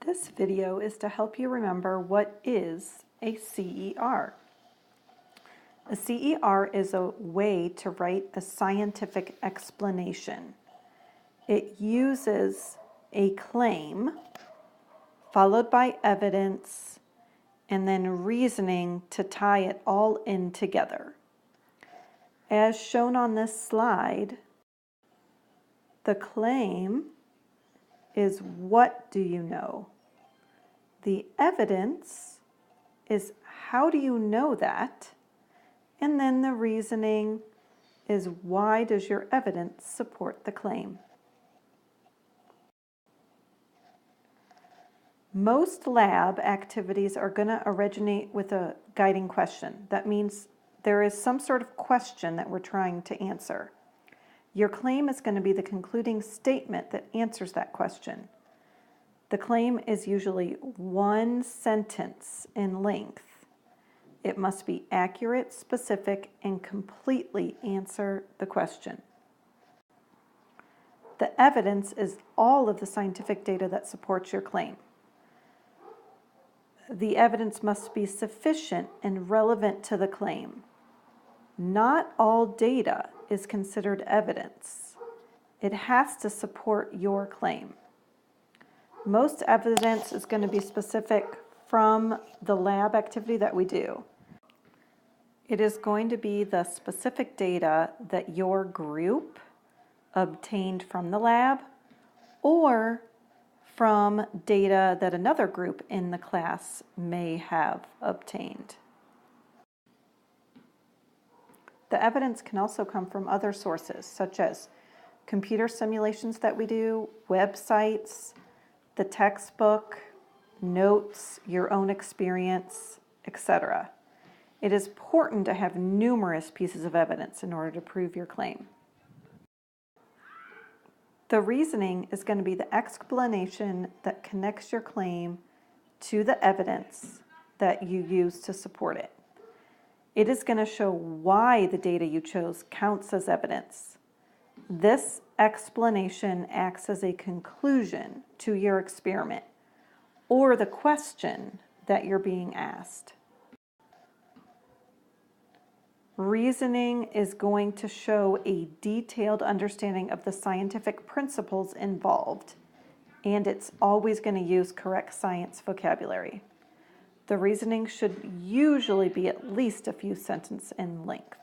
This video is to help you remember what is a CER. A CER is a way to write a scientific explanation. It uses a claim followed by evidence and then reasoning to tie it all in together. As shown on this slide, the claim is what do you know? The evidence is how do you know that? And then the reasoning is why does your evidence support the claim? Most lab activities are going to originate with a guiding question. That means there is some sort of question that we're trying to answer. Your claim is going to be the concluding statement that answers that question. The claim is usually one sentence in length. It must be accurate, specific, and completely answer the question. The evidence is all of the scientific data that supports your claim. The evidence must be sufficient and relevant to the claim. Not all data is considered evidence. It has to support your claim. Most evidence is going to be specific from the lab activity that we do. It is going to be the specific data that your group obtained from the lab or from data that another group in the class may have obtained. The evidence can also come from other sources, such as computer simulations that we do, websites, the textbook, notes, your own experience, etc. It is important to have numerous pieces of evidence in order to prove your claim. The reasoning is going to be the explanation that connects your claim to the evidence that you use to support it. It is going to show why the data you chose counts as evidence. This explanation acts as a conclusion to your experiment or the question that you're being asked. Reasoning is going to show a detailed understanding of the scientific principles involved, and it's always going to use correct science vocabulary. The reasoning should usually be at least a few sentences in length.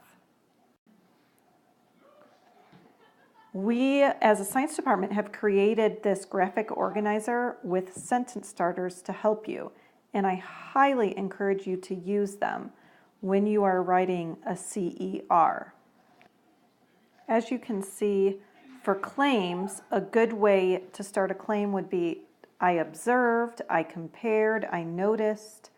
We, as a science department, have created this graphic organizer with sentence starters to help you, and I highly encourage you to use them when you are writing a CER. As you can see, for claims, a good way to start a claim would be I observed, I compared, I noticed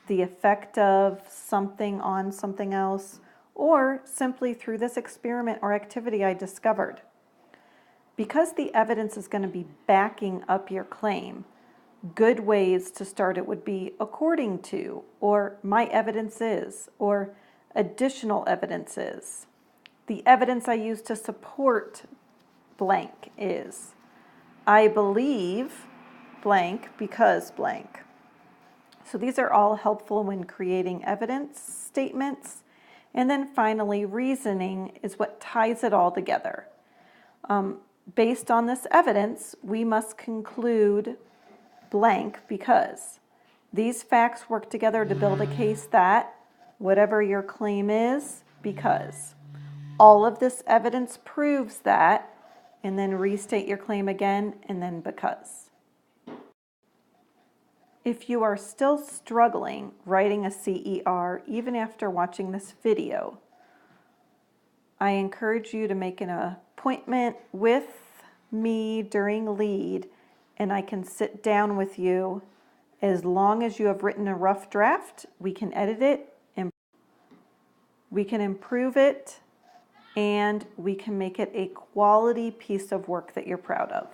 the effect of something on something else, or simply through this experiment or activity I discovered. Because the evidence is going to be backing up your claim, good ways to start it would be according to, or my evidence is, or additional evidence is. The evidence I use to support blank is. I believe blank because blank. So these are all helpful when creating evidence statements. And then finally, reasoning is what ties it all together. Based on this evidence, we must conclude blank because these facts work together to build a case that whatever your claim is, because all of this evidence proves that, and then restate your claim again, and then because. If you are still struggling writing a CER even after watching this video, I encourage you to make an appointment with me during lead, and I can sit down with you. As long as you have written a rough draft, we can edit it, and we can improve it, and we can make it a quality piece of work that you're proud of.